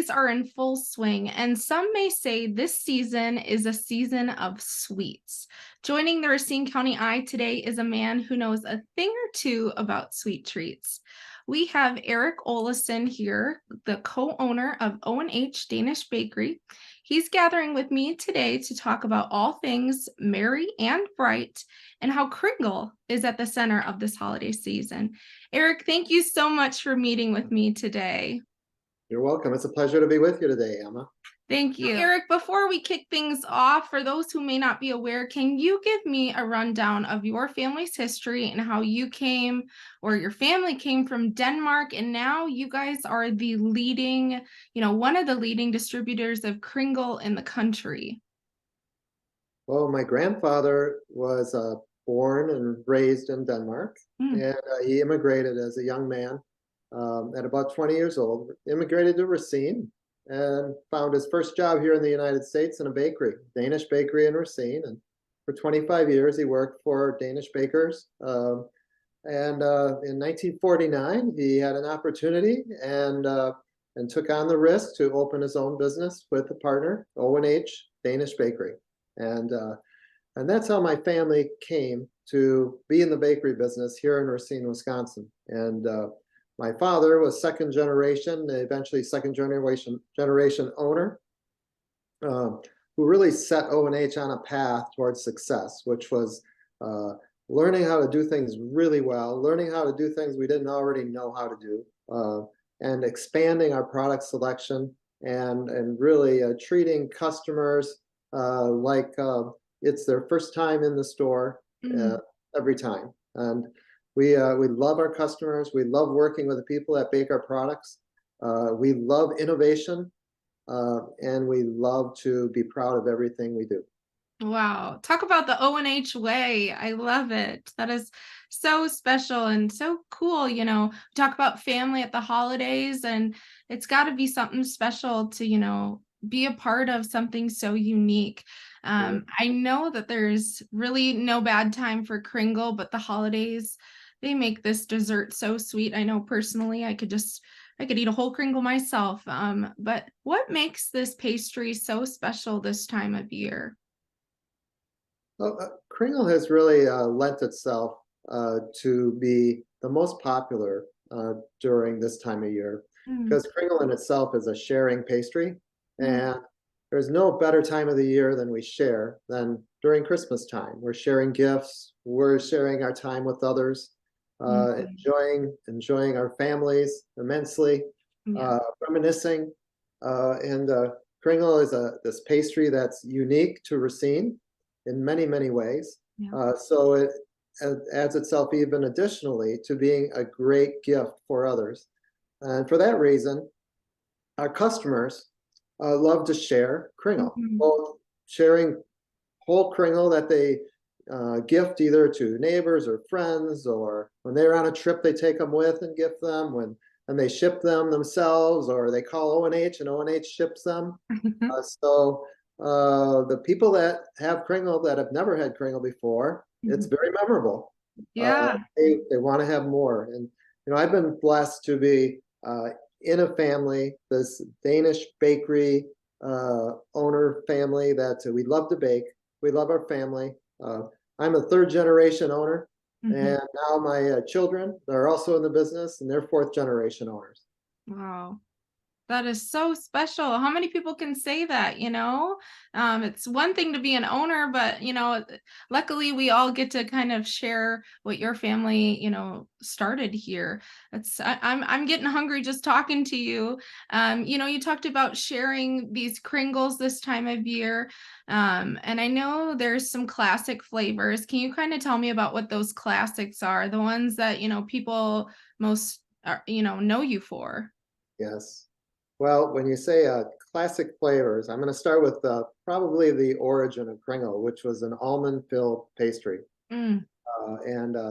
holidays are in full swing, and some may say this season is a season of sweets. Joining the Racine County Eye today is a man who knows a thing or two about sweet treats. We have Eric Olesen here, the co-owner of O&H Danish Bakery. He's gathering with me today to talk about all things merry and bright and how Kringle is at the center of this holiday season. Eric, thank you so much for meeting with me today. You're welcome. It's a pleasure to be with you today, Emma. Thank you. Eric, before we kick things off, for those who may not be aware, can you give me a rundown of your family's history and how you came or your family came from Denmark, and now you guys are the leading, one of the leading distributors of Kringle in the country? Well, my grandfather was born and raised in Denmark, and he immigrated as a young man at about 20 years old, immigrated to Racine, and found his first job here in the United States in a bakery, Danish Bakery in Racine. And for 25 years, he worked for Danish bakers. In 1949, he had an opportunity and took on the risk to open his own business with a partner, O&H Danish Bakery. And that's how my family came to be in the bakery business here in Racine, Wisconsin. And my father was second generation, eventually second generation owner, who really set O&H on a path towards success, which was learning how to do things really well, learning how to do things we didn't already know how to do, and expanding our product selection and really treating customers like it's their first time in the store every time. And we love our customers. We love working with the people that bake our products. We love innovation, and we love to be proud of everything we do. Wow. Talk about the O&H way. I love it. That is so special and so cool. Talk about family at the holidays, and it's got to be something special to, be a part of something so unique. I know that there's really no bad time for Kringle, but the holidays, they make this dessert so sweet. I know personally I could eat a whole Kringle myself. But what makes this pastry so special this time of year? Well, Kringle has really lent itself to be the most popular during this time of year, because Kringle in itself is a sharing pastry, and there's no better time of the year than we share than during Christmas time. We're sharing gifts, we're sharing our time with others, enjoying our families immensely, reminiscing, and Kringle is this pastry that's unique to Racine in many, many ways. So it adds itself even additionally to being a great gift for others. And for that reason, our customers love to share Kringle, both sharing whole Kringle that they gift either to neighbors or friends, or when they're on a trip, they take them with and gift them, and they ship them themselves, or they call O&H and O&H ships them. So the people that have Kringle that have never had Kringle before, it's very memorable. Yeah. They want to have more. And I've been blessed to be in a family, this Danish bakery owner family, that we love to bake. We love our family. I'm a third generation owner, and now my children are also in the business, and they're fourth generation owners. Wow. That is so special. How many people can say that, It's one thing to be an owner, but, luckily we all get to kind of share what your family, started here. I'm getting hungry just talking to you. You talked about sharing these Kringles this time of year. And I know there's some classic flavors. Can you kind of tell me about what those classics are? The ones that, people most, know you for? Yes. Well, when you say classic flavors, I'm going to start with probably the origin of Kringle, which was an almond-filled pastry. And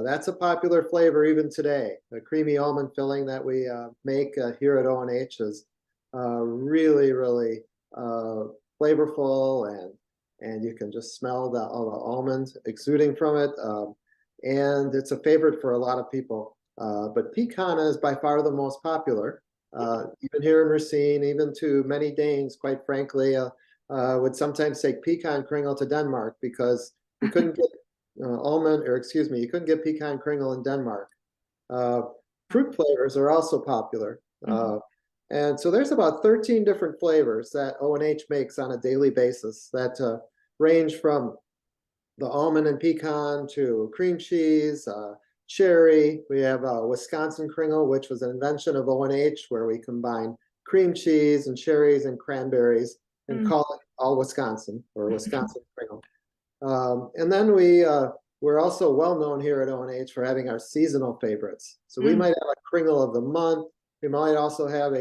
that's a popular flavor even today. The creamy almond filling that we make here at O&H is really, really flavorful, and you can just smell all the almonds exuding from it. And it's a favorite for a lot of people. But pecan is by far the most popular. Even here in Racine, even to many Danes, quite frankly, would sometimes take pecan kringle to Denmark because you couldn't get you couldn't get pecan kringle in Denmark. Fruit flavors are also popular. And so there's about 13 different flavors that O&H makes on a daily basis that range from the almond and pecan to cream cheese, cherry. We have Wisconsin Kringle, which was an invention of O&H, where we combine cream cheese and cherries and cranberries and call it all Wisconsin, or Wisconsin Kringle. And then we're also well known here at O&H for having our seasonal favorites. So we might have a Kringle of the month. We might also have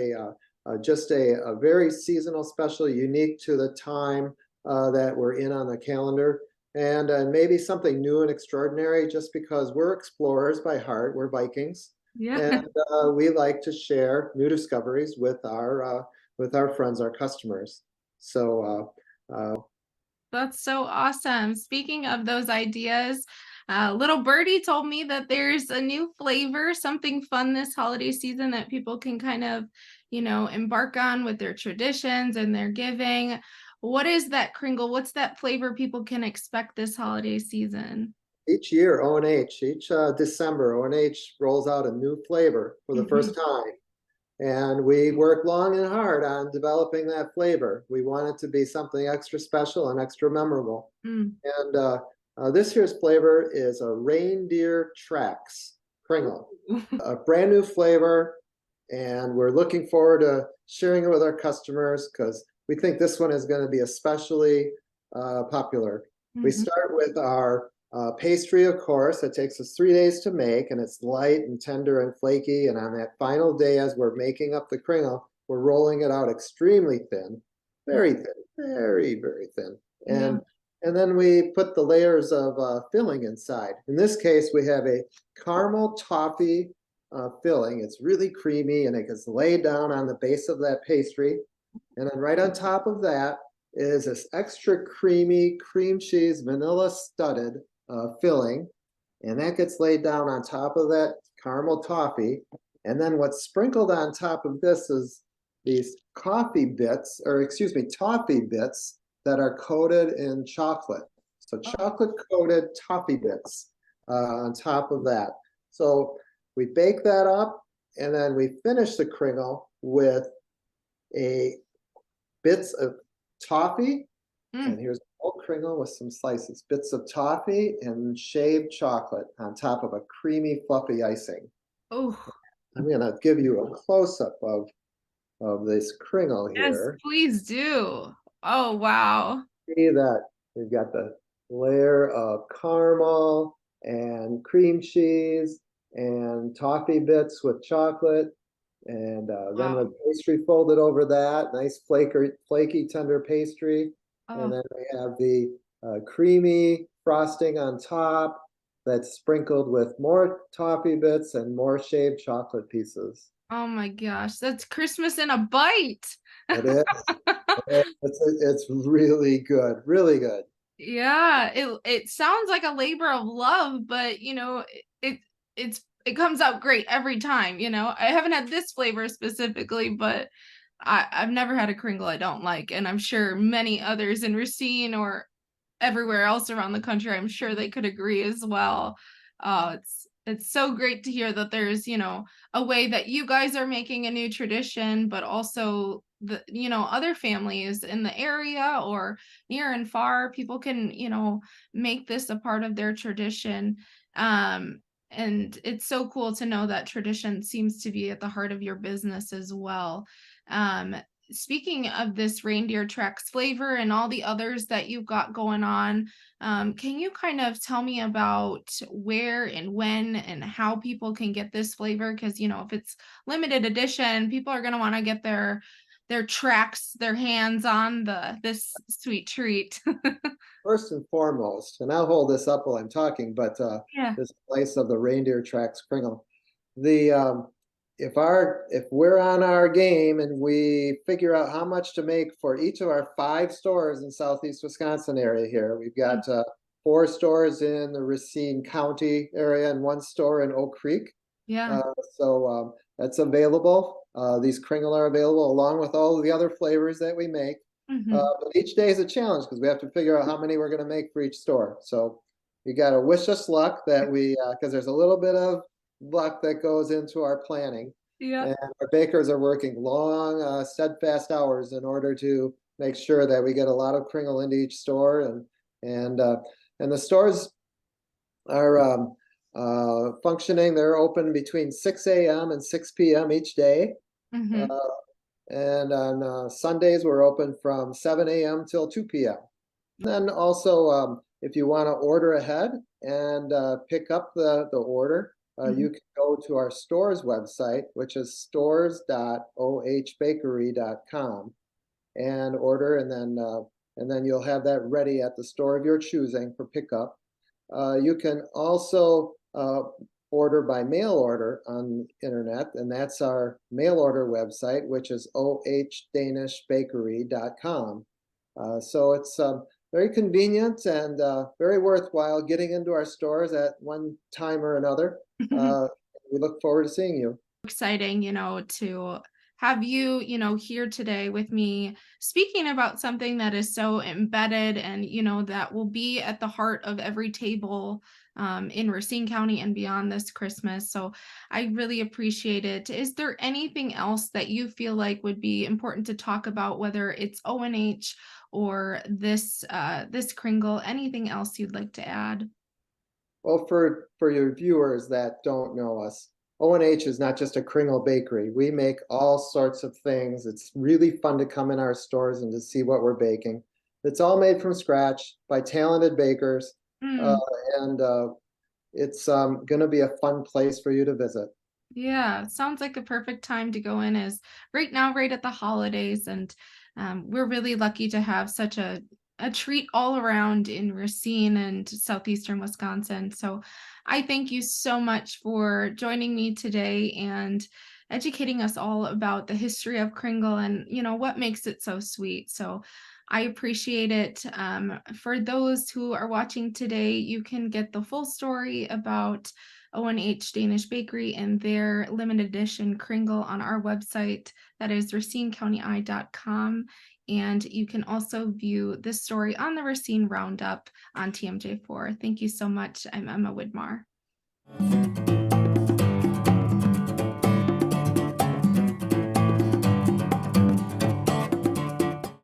just a very seasonal special, unique to the time that we're in on the calendar. And maybe something new and extraordinary, just because we're explorers by heart, we're Vikings. And we like to share new discoveries with our friends, our customers. So that's so awesome. Speaking of those ideas, little birdie told me that there's a new flavor, something fun this holiday season that people can kind of, embark on with their traditions and their giving. What is that Kringle? What's that flavor people can expect this holiday season? Each year, O&H, each December, O&H rolls out a new flavor for the first time. And we work long and hard on developing that flavor. We want it to be something extra special and extra memorable. And this year's flavor is a reindeer tracks Kringle, a brand new flavor. And we're looking forward to sharing it with our customers because we think this one is going to be especially popular. We start with our pastry, of course. It takes us 3 days to make, and it's light and tender and flaky. And on that final day, as we're making up the Kringle, we're rolling it out extremely thin, very thin, very, very thin. And then we put the layers of filling inside. In this case, we have a caramel toffee filling. It's really creamy, and it gets laid down on the base of that pastry. And then right on top of that is this extra creamy cream cheese, vanilla studded filling, and that gets laid down on top of that caramel toffee. And then what's sprinkled on top of this is these toffee bits that are coated in chocolate. So chocolate coated toffee bits on top of that. So we bake that up, and then we finish the Kringle with bits of toffee. And here's a whole Kringle with some slices, bits of toffee and shaved chocolate on top of a creamy, fluffy icing. I'm going to give you a close-up of this Kringle here. Yes, please do. Oh, wow. See that we've got the layer of caramel and cream cheese and toffee bits with chocolate. And then the pastry folded over that, nice flaky, tender pastry. And then we have the creamy frosting on top that's sprinkled with more toffee bits and more shaved chocolate pieces. Oh my gosh, that's Christmas in a bite. It is. It's really good, really good. Yeah, it sounds like a labor of love, but it comes out great every time. I haven't had this flavor specifically, but I've never had a Kringle I don't like, and I'm sure many others in Racine or everywhere else around the country, I'm sure they could agree as well. It's so great to hear that there's a way that you guys are making a new tradition, but also the other families in the area or near and far, people can make this a part of their tradition. And it's so cool to know that tradition seems to be at the heart of your business as well. Speaking of this reindeer tracks flavor and all the others that you've got going on, can you kind of tell me about where and when and how people can get this flavor? Because if it's limited edition, people are going to want to get their tracks, their hands on this sweet treat. First and foremost, and I'll hold this up while I'm talking, but this place of the reindeer tracks Kringle. If we're on our game and we figure out how much to make for each of our 5 stores in Southeast Wisconsin area here, we've got 4 stores in the Racine County area and 1 store in Oak Creek. So that's available. these Kringle are available along with all of the other flavors that we make. But each day is a challenge because we have to figure out how many we're going to make for each store. So you got to wish us luck that because there's a little bit of luck that goes into our planning. Yeah. And our bakers are working long, steadfast hours in order to make sure that we get a lot of Kringle into each store, and the stores are functioning. They're open between 6 a.m. and 6 p.m. each day. Mm-hmm. And on Sundays, we're open from 7 a.m. till 2 p.m. Then also, if you want to order ahead and pick up the order, you can go to our store's website, which is stores.ohbakery.com, and order, and then you'll have that ready at the store of your choosing for pickup. You can also order by mail order on the internet, and that's our mail order website, which is ohdanishbakery.com. So it's very convenient and very worthwhile getting into our stores at one time or another. We look forward to seeing you. Exciting, to have you, here today with me speaking about something that is so embedded and, that will be at the heart of every table in Racine County and beyond this Christmas. So I really appreciate it. Is there anything else that you feel like would be important to talk about, whether it's O&H or this Kringle, anything else you'd like to add? Well, for your viewers that don't know us, O&H is not just a Kringle bakery. We make all sorts of things. It's really fun to come in our stores and to see what we're baking. It's all made from scratch by talented bakers, Mm. and it's going to be a fun place for you to visit. Yeah, sounds like a perfect time to go in is right now, right at the holidays. And we're really lucky to have such a treat all around in Racine and southeastern Wisconsin. So I thank you so much for joining me today and educating us all about the history of Kringle and, what makes it so sweet. So I appreciate it. For those who are watching today, you can get the full story about O&H Danish Bakery and their limited edition Kringle on our website. That is racinecountyeye.com. And you can also view this story on the Racine Roundup on TMJ4. Thank you so much. I'm Emma Widmar.